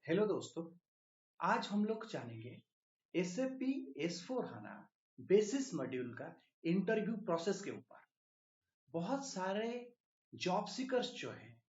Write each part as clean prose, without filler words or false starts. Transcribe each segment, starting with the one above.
Hello दोस्तों, आज हम लोग जानेंगे SAP S/4HANA बेसिस मॉड्यूल का इंटरव्यू प्रोसेस के ऊपर। बहुत सारे जॉब सीकर्स जो हैं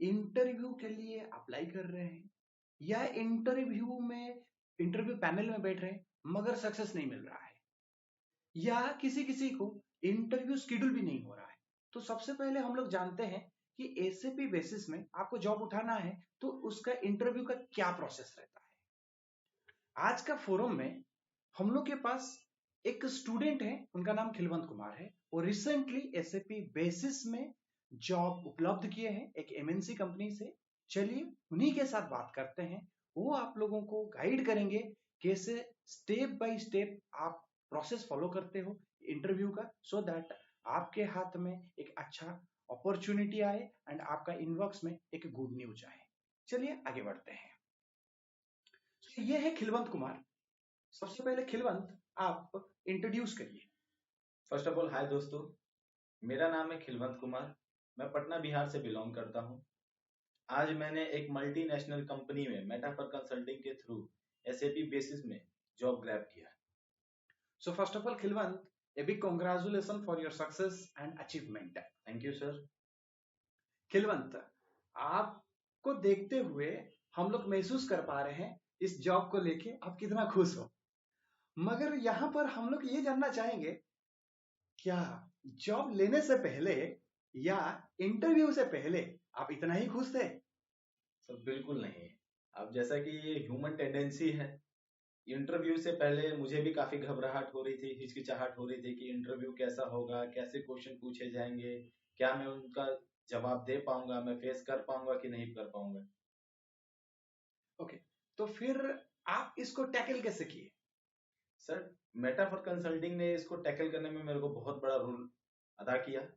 इंटरव्यू के लिए अप्लाई कर रहे हैं या इंटरव्यू पैनल में बैठ रहे हैं मगर सक्सेस नहीं मिल रहा है, या किसी किसी को इंटरव्यू शेड्यूल भी नहीं हो रहा है। तो सबसे पहले हम लोग जानते हैं कि SAP बेसिस में आपको जॉब उठाना है तो उसका इंटरव्यू का क्या प्रोसेस रहता है। आज का फोरम में हम लोग के पास एक स्टूडेंट है, उनका नाम खिलवंत कुमार है और रिसेंटली SAP बेसिस में जॉब उपलब्ध किए हैं एक MNC कंपनी से। चलिए उन्हीं के साथ बात करते हैं, वो आप लोगों को गाइड करेंगे कैसे स्टेप बाय स्टेप आप प्रोसेस फॉलो करते हो इंटरव्यू का, सो दैट आपके हाथ में एक अच्छा अपॉर्चुनिटी आए एंड आपका इनबॉक्स में एक गुड न्यूज आए। चलिए आगे बढ़ते हैं। ये है खिलवंत कुमार। सबसे पहले खिलवंत आप इंट्रोड्यूस करिए। फर्स्ट ऑफ ऑल हाय दोस्तों, मेरा नाम है खिलवंत कुमार। मैं पटना बिहार से बिलोंग करता हूँ। आज मैंने एक मल्टीनेशनल कंपनी में मेटाफर कंसल्टिंग के थ्रू SAP बेसिस में जॉब ग्रैब किया। So first of all Khilwant, a big congratulation for your success and achievement. Thank you sir. Khilwant, आपको देखते हुए हम लोग महसूस कर पा रहे हैं इस जॉब को लेके आप कितना खुश हो, मगर यहाँ पर हम लोग ये जानना चाहेंगे क्या जॉब लेने से पहले या इंटरव्यू से पहले आप इतना ही खुश थे? सर बिल्कुल नहीं। अब जैसा कि ये ह्यूमन टेंडेंसी है, इंटरव्यू से पहले मुझे भी काफी घबराहट हो रही थी, हिचकिचाहट हो रही थी कि इंटरव्यू कैसा होगा, कैसे क्वेश्चन पूछे जाएंगे, क्या मैं उनका जवाब दे पाऊंगा, मैं फेस कर पाऊंगा कि नहीं कर पाऊंगा। ओके, तो फिर आप इसको टैकल कैसे किए? सर, मेटाफर कंसल्टिंग ने इसको टैकल करने में मेरे को बहुत बड़ा रोल अदा किया।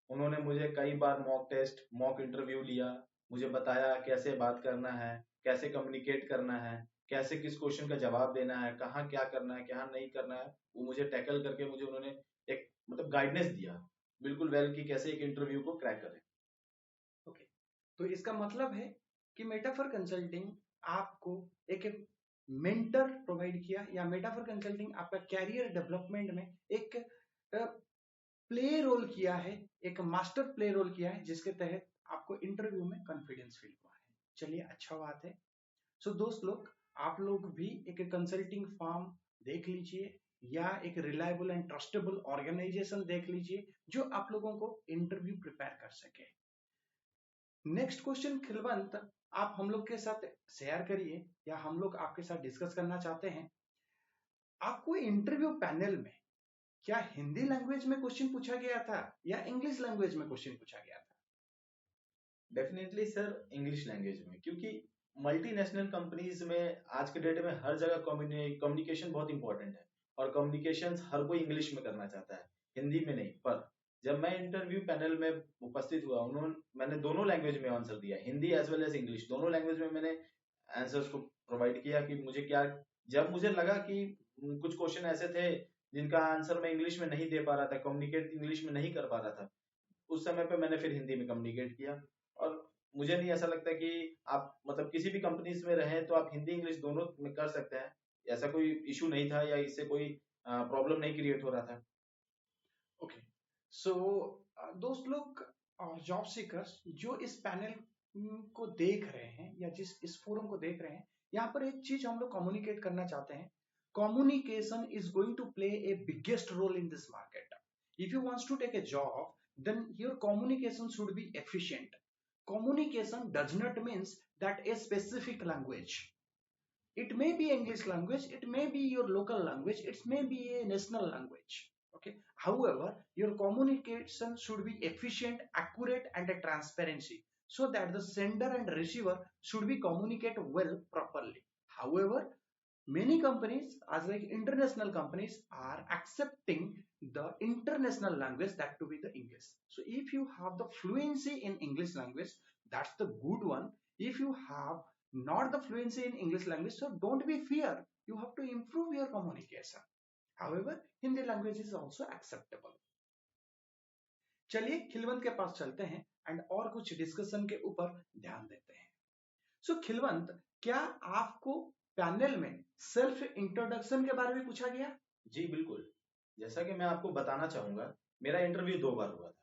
उन्होंने मुझे कई बार मॉक टेस्ट, मॉक इंटरव्यू लिया, मुझे बताया कैसे बात करना है, कैसे कम्युनिकेट करना है, कैसे किस क्वेश्चन का जवाब देना है, कहाँ क्या करना है, क्या नहीं करना है। वो मुझे टैकल करके मुझे उन्होंने एक मतलब गाइडेंस दिया बिल्कुल वेल कि कैसे एक इंटरव्यू को क्रैक करें। ओके, तो इसका मतलब है कि मेटाफर कंसल्टिंग आपको एक मेंटर प्रोवाइड किया, या मेटाफर कंसल्टिंग आपका कैरियर डेवलपमेंट में एक प्ले रोल किया है, एक मास्टर प्ले रोल किया है, जिसके तहत आपको इंटरव्यू में कॉन्फिडेंस फील हुआ है। चलिए अच्छा बात है। सो दोस्त लोग, आप लोग भी एक कंसल्टिंग फर्म देख लीजिए या एक रिलायबल एंड ट्रस्टेबल ऑर्गेनाइजेशन देख लीजिए जो आप लोगों को इंटरव्यू प्रिपेयर कर सके। नेक्स्ट क्वेश्चन खिलवंत, आप हम लोग के साथ शेयर करिए या हम लोग आपके साथ डिस्कस करना चाहते हैं। आपको इंटरव्यू पैनल में क्या हिंदी लैंग्वेज में क्वेश्चन पूछा गया था या इंग्लिश लैंग्वेज में क्वेश्चन पूछा गया था? डेफिनेटली सर, इंग्लिश लैंग्वेज में, क्योंकि मल्टीनेशनल कंपनीज में आज के डेट में हर जगह कम्युनिकेशन बहुत इंपॉर्टेंट है और कम्युनिकेशन हर कोई इंग्लिश में करना चाहता है, हिंदी में नहीं। पर जब मैं इंटरव्यू पैनल में उपस्थित हुआ, मैंने दोनों लैंग्वेज में आंसर दिया, Hindi as well as English, दोनों लैंग्वेज में मैंने आंसर्स को प्रोवाइड किया कि मुझे क्या, जब मुझे लगा कि कुछ क्वेश्चन ऐसे थे जिनका आंसर मैं इंग्लिश में नहीं दे पा रहा था, कम्युनिकेट इंग्लिश में नहीं कर पा रहा था, उस समय पे मैंने फिर हिंदी में कम्युनिकेट किया। और मुझे नहीं ऐसा लगता कि आप मतलब किसी भी कंपनीज में रहें तो आप हिंदी इंग्लिश दोनों में कर सकते हैं, ऐसा कोई इशू नहीं था या इससे कोई प्रॉब्लम नहीं क्रिएट हो रहा था। ओके, सो दोस्त लोग और जॉब सीकर्स जो इस पैनल को देख रहे हैं या जिस इस फोरम को देख रहे हैं, यहाँ पर एक चीज हम लोग कम्युनिकेट करना चाहते हैं। Communication is going to play a biggest role in this market. If you wants to take a job, then your communication should be efficient. Communication does not means that a specific language. It may be English language, it may be your local language, it may be a national language. Okay, however your communication should be efficient, accurate and a transparency, so that the sender and receiver should be communicate well properly. However, many companies as like international companies are accepting the international language, that to be the English. So if you have the fluency in English language, that's the good one. If you have not the fluency in English language, so don't be fear, you have to improve your communication. However, Hindi language is also acceptable. चलिए खिलवंत के पास चलते हैं and और कुछ discussion के ऊपर ध्यान देते हैं। सो खिलवंत, क्या आपको पैनल में सेल्फ इंट्रोडक्शन के बारे में पूछा गया? जी बिल्कुल। जैसा कि मैं आपको बताना चाहूंगा, मेरा इंटरव्यू 2 बार हुआ था।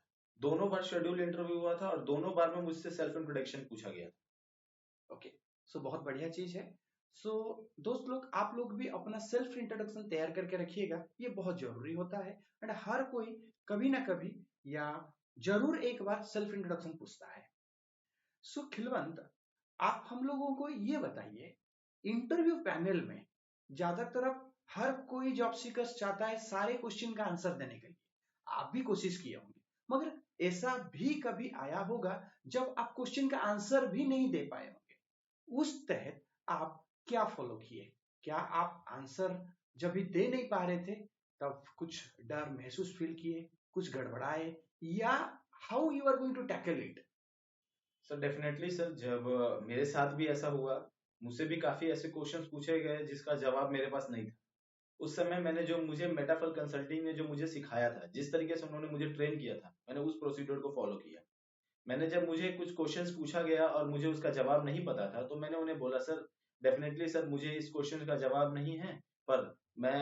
दोनों बार शेड्यूल इंटरव्यू हुआ था और दोनों बार में मुझसे सेल्फ इंट्रोडक्शन पूछा गया था। ओके, सो बहुत बढ़िया चीज है। सो दोस्त लोग, आप लोग भी अपना सेल्फ इंट्रोडक्शन तैयार करके रखिएगा, ये बहुत जरूरी होता है। एंड हर कोई कभी ना कभी या जरूर एक बार सेल्फ इंट्रोडक्शन पूछता है। सो खिलवंत, आप हम लोगों को ये बताइए, इंटरव्यू पैनल में ज्यादातर अब हर कोई जॉब सीकर्स चाहता है सारे क्वेश्चन का आंसर देने के लिए। आप भी कोशिश किए होंगे, मगर ऐसा भी कभी आया होगा जब आप क्वेश्चन का आंसर भी नहीं दे पाए होंगे। उस तहत आप क्या फॉलो किए? क्या आप आंसर जब भी दे नहीं पा रहे थे तब कुछ डर महसूस फील किए, कुछ गड़बड़ाए, या how you are going to tackle it? Sir definitely sir, जब मेरे साथ भी ऐसा हुआ, मुझसे भी काफी ऐसे क्वेश्चंस पूछे गए जिसका जवाब मेरे पास नहीं था। उस समय मैंने जो मुझे मेटाफर कंसल्टिंग ने जो मुझे सिखाया था, जिस तरीके से उन्होंने मुझे ट्रेन किया था, मैंने उस प्रोसीड्योर को फॉलो किया। मैंने जब मुझे कुछ क्वेश्चंस पूछा गया और मुझे उसका जवाब नहीं पता था, तो मैंने उन्हें बोला, सर डेफिनेटली सर, मुझे इस क्वेश्चन का जवाब नहीं है, पर मैं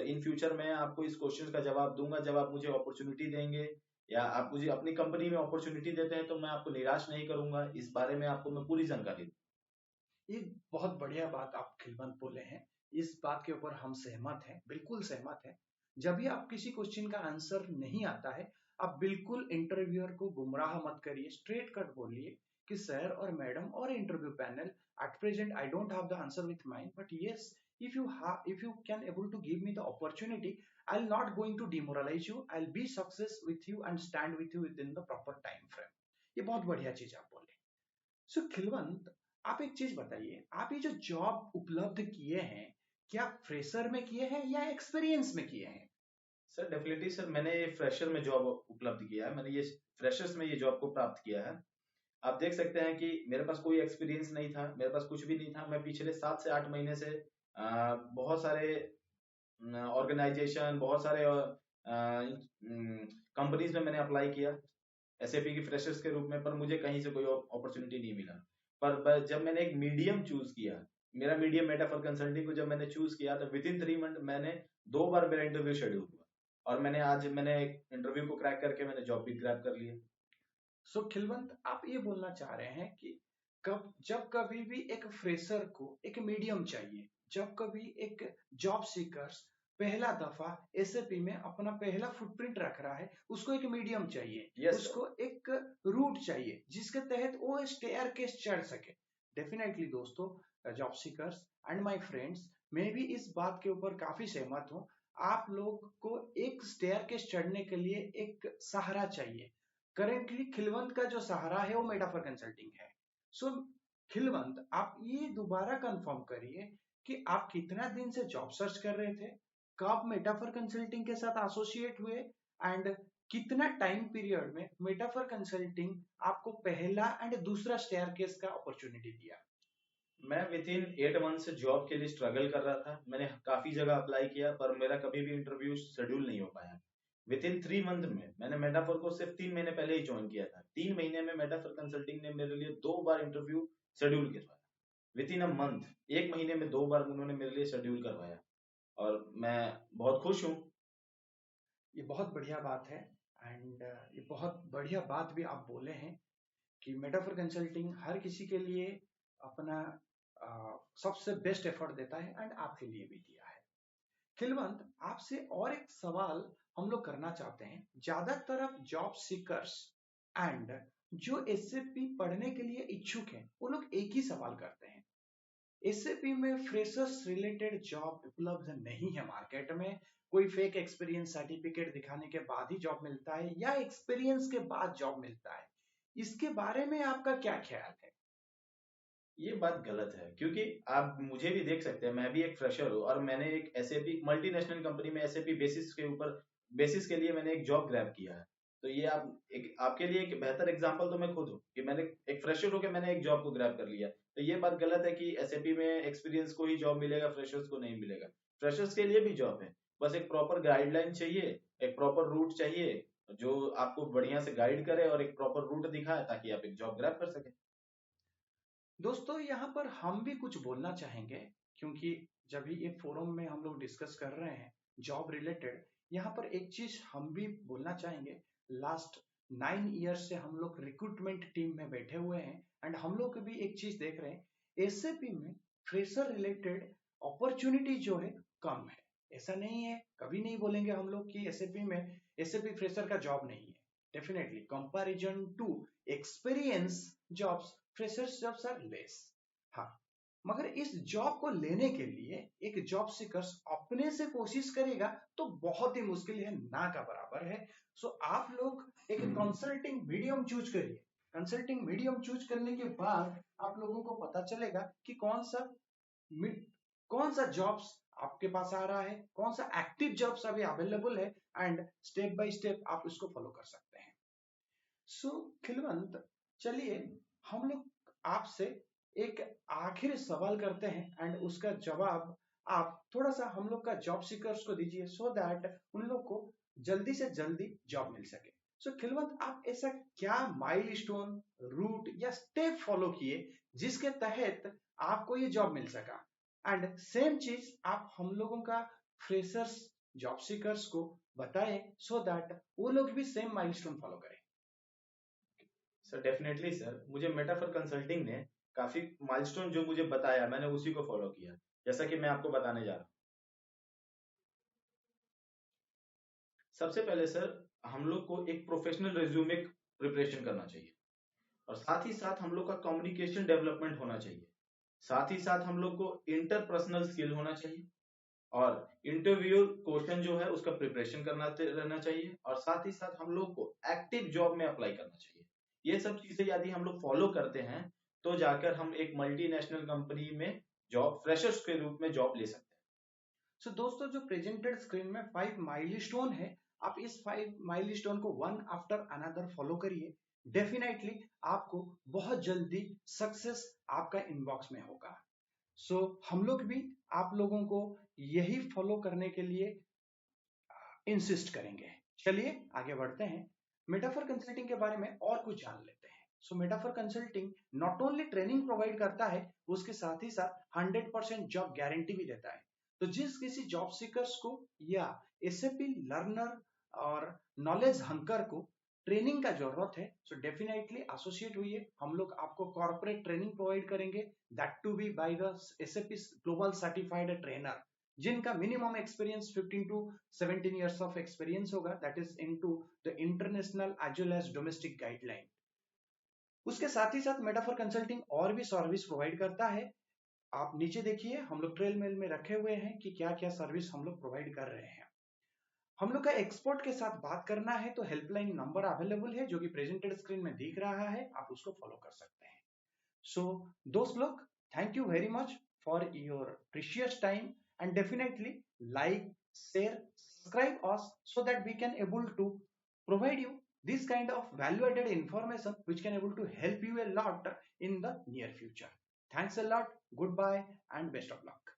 इन फ्यूचर में आपको इस क्वेश्चन का जवाब दूंगा जब आप मुझे अपॉर्चुनिटी देंगे, या आप मुझे अपनी कंपनी में अपॉर्चुनिटी देते हैं तो मैं आपको निराश नहीं करूंगा, इस बारे में आपको मैं पूरी जानकारी दूंगा। ये बहुत बढ़िया बात आप खिलवंत बोले हैं। इस बात के ऊपर हम सहमत हैं, बिल्कुल सहमत हैं। जब भी आप किसी क्वेश्चन का आंसर नहीं आता है, आप बिल्कुल इंटरव्यूअर को गुमराह मत करिए, स्ट्रेट कट बोलिए कि सर और मैडम और interview panel, at present I don't have the answer with mind, but yes, if you can able to give me the opportunity, I'll not going to demoralize you, I'll be success with you and stand with you within the proper time frame. ये बहुत बढ़िया चीज आप बोले। सो खिलवंत, आप एक चीज बताइए, आप ये जो जॉब उपलब्ध किए हैं, क्या फ्रेशर में किए हैं या एक्सपीरियंस में किए हैं? सर डेफिनेटली सर, मैंने ये फ्रेशर में जॉब उपलब्ध किया है, मैंने ये फ्रेशर्स में ये जॉब को प्राप्त किया है। आप देख सकते हैं कि मेरे पास कोई एक्सपीरियंस नहीं था, मेरे पास कुछ भी नहीं था। मैं पिछले 7 से 8 महीने से बहुत सारे ऑर्गेनाइजेशन, बहुत सारे कंपनीज में मैंने अप्लाई किया एसएपी की फ्रेशर्स के रूप में, पर मुझे कहीं से कोई अपॉर्चुनिटी नहीं मिला। पर जब मैंने एक मीडियम चूज किया, मेरा मीडियम मेटाफर कंसल्टिंग को जब मैंने चूज किया, तो विद इन 3 मंथ मैंने 2 बार मेरा इंटरव्यू शेड्यूल हुआ, और मैंने इंटरव्यू को क्रैक करके मैंने जॉब भी ग्रैब कर लिया। सो खिलवंत, आप ये बोलना चाह रहे हैं कि जब कभी भी एक फ्रेशर को एक मीडियम चाहिए, जब कभी एक जॉब सीकर्स पहला दफा एसएपी में अपना पहला फुटप्रिंट रख रहा है, उसको एक मीडियम चाहिए, यस उसको एक रूट चाहिए जिसके तहत वो स्टेयर केस चढ़ सके। डेफिनेटली दोस्तों, job seekers and my friends, मैं भी इस बात के ऊपर काफी सहमत हूँ। आप लोग को एक स्टेयर केस चढ़ने के लिए एक सहारा चाहिए। करेंटली खिलवंत का जो सहारा है वो मेटाफर कंसल्टिंग है। सो खिलवंत, आप ये दोबारा कंफर्म करिए कि आप कितना दिन से जॉब सर्च कर रहे थे, कब मेटाफर कंसल्टिंग के साथ एसोसिएट हुए, एंड कितना टाइम पीरियड में मेटाफर कंसल्टिंग आपको पहला एंड दूसरा स्टेयरकेस का अपॉर्चुनिटी दिया? मैं विद इन 8 मंथ से जॉब के लिए स्ट्रगल कर रहा था। मैंने काफी जगह अप्लाई किया, पर मेरा कभी भी इंटरव्यू शेड्यूल नहीं हो पाया। विद इन 3 मंथ में मैंने मेटाफर को सिर्फ 3 महीने पहले ही ज्वाइन किया था। 3 महीने में मेटाफर कंसल्टिंग ने मेरे लिए 2 बार इंटरव्यू शेड्यूल करवाया। विद इन अ मंथ, 1 महीने में 2 बार उन्होंने मेरे लिए शेड्यूल करवाया, और मैं बहुत खुश हूँ। ये बहुत बढ़िया बात है। एंड ये बहुत बढ़िया बात भी आप बोले हैं कि मेटाफर कंसल्टिंग हर किसी के लिए अपना सबसे बेस्ट एफर्ट देता है, एंड आपके लिए भी दिया है। खिलवंत, आपसे और एक सवाल हम लोग करना चाहते हैं। ज्यादातर अब जॉब सीकर्स एंड जो एसएपी पढ़ने के लिए इच्छुक हैं, वो लोग एक ही सवाल करते हैं, एसएपी में फ्रेशर्स रिलेटेड जॉब उपलब्ध नहीं है मार्केट में, कोई फेक एक्सपीरियंस सर्टिफिकेट दिखाने के बाद ही जॉब मिलता है या एक्सपीरियंस के बाद जॉब मिलता है। इसके बारे में आपका क्या ख्याल है? ये बात गलत है, क्योंकि आप मुझे भी देख सकते हैं, मैं भी एक फ्रेशर हूँ, और मैंने एक एसएपी मल्टीनेशनल कंपनी में एसएपी बेसिस के लिए मैंने एक जॉब ग्रैब किया है। तो ये आपके लिए एक बेहतर एग्जांपल तो मैं खुद हूँ कि मैंने एक फ्रेशर होकर मैंने एक जॉब को ग्रैब कर लिया। तो ये बात गलत है कि एसएपी में एक्सपीरियंस को ही जॉब मिलेगा, फ्रेशर्स को नहीं मिलेगा। फ्रेशर्स के लिए भी जॉब है, बस एक प्रॉपर गाइडलाइन चाहिए, एक प्रॉपर रूट चाहिए जो आपको बढ़िया से गाइड करे और एक प्रॉपर रूट दिखाए, ताकि आप एक जॉब ग्रैब कर सके। दोस्तों यहाँ पर हम भी कुछ बोलना चाहेंगे, क्योंकि जब भी ये फोरम में हम लोग डिस्कस कर रहे हैं जॉब रिलेटेड, यहाँ पर एक चीज हम भी बोलना चाहेंगे। लास्ट 9 ईयर्स से हम लोग रिक्रूटमेंट टीम में बैठे हुए हैं एंड हम लोग भी एक चीज देख रहे हैं, एसएपी में फ्रेशर रिलेटेड अपॉर्चुनिटी जो है कम है। ऐसा नहीं है, कभी नहीं बोलेंगे हम लोग कि एसएपी में एसएपी फ्रेशर का जॉब नहीं है। Definitely comparison to experience jobs, freshers jobs are less. हाँ, मगर इस जॉब को लेने के लिए एक जॉब सीकर्स अपने से कोशिश करेगा तो बहुत ही मुश्किल है, ना का बराबर है। सो आप लोग एक कंसल्टिंग मीडियम चूज करिए। कंसल्टिंग मीडियम चूज करने के बाद आप लोगों को पता चलेगा कि कौन सा जॉब्स आपके पास आ रहा है, कौन सा एक्टिव जॉब्स अभी अवेलेबल है, एंड स्टेप बाय स्टेप आप उसको फॉलो कर सकते हैं। सो खिलवंत, चलिए हम लोग आपसे एक आखिरी सवाल करते हैं एंड उसका जवाब आप थोड़ा सा हम लोग का जॉब सीकर्स को दीजिए, सो दैट उन लोग को जल्दी से जल्दी जॉब मिल सके। सो खिलवंत, आप ऐसा क्या माइलस्टोन, रूट या स्टेप फॉलो किए जिसके तहत आपको ये जॉब मिल सका, एंड सेम चीज आप हम लोगों का फ्रेशर्स जॉब सीकर्स को बताएं, सो दैट वो लोग भी सेम माइलस्टोन फॉलो करें। सर डेफिनेटली सर, मुझे मेटाफर कंसल्टिंग ने काफी माइलस्टोन जो मुझे बताया, मैंने उसी को फॉलो किया, जैसा कि मैं आपको बताने जा रहा हूँ। सबसे पहले सर, हम लोग को एक प्रोफेशनल रिज्यूमे प्रिपरेशन करना चाहिए, और साथ ही साथ हम लोग का कम्युनिकेशन डेवलपमेंट होना चाहिए। साथ ही साथ हम लोग को इंटरपर्सनल स्किल होना चाहिए, और इंटरव्यू क्वेश्चन जो है उसका प्रिपरेशन करना रहना चाहिए, और साथ ही साथ हम लोग को एक्टिव जॉब में अप्लाई करना चाहिए। ये सब चीजें यदि हम लोग फॉलो करते हैं तो जाकर हम एक मल्टीनेशनल कंपनी में जॉब फ्रेशर्स के रूप में जॉब ले सकते हैं। सो दोस्तों, जो प्रेजेंटेड स्क्रीन में 5 माइलस्टोन है, आप इस 5 माइलस्टोन को वन आफ्टर अनदर फॉलो करिए। डेफिनेटली आपको बहुत जल्दी सक्सेस आपका इनबॉक्स में होगा। सो हम लोग भी आप लोगों को यही फॉलो करने के लिए इंसिस्ट करेंगे। चलिए आगे बढ़ते हैं, मेटाफर कंसल्टिंग के बारे में और कुछ जान लेते हैं। So Metaphor Consulting not only training provide करता है, उसके साथ ही साथ 100% जॉब गारंटी भी देता है। तो जिस किसी जॉब सीकर्स को या एसएपी लर्नर और नॉलेज हंकर को ट्रेनिंग का जरूरत है, सो डेफिनेटली एसोसिएट हुई। हम लोग आपको कॉर्पोरेट ट्रेनिंग प्रोवाइड करेंगे, that to be by the SAP global certified trainer, जिनका minimum experience 15 to 17 years of experience होगा, that is into the international as well as domestic guideline. उसके साथ ही साथ मेटाफर कंसल्टिंग और भी सर्विस प्रोवाइड करता है। आप नीचे देखिए, हम लोग ट्रेल मेल में रखे हुए हैं कि क्या क्या सर्विस हम लोग प्रोवाइड कर रहे हैं। हम लोग का एक्सपर्ट के साथ बात करना है तो हेल्पलाइन नंबर अवेलेबल है, जो कि प्रेजेंटेड स्क्रीन में दिख रहा है, आप उसको फॉलो कर सकते हैं। सो दोस्त लोग, thank you very much for your precious time, and definitely like, share, subscribe us so that we can able to provide you this kind of value added information which can able to help you a lot in the near future. Thanks a lot, goodbye and best of luck.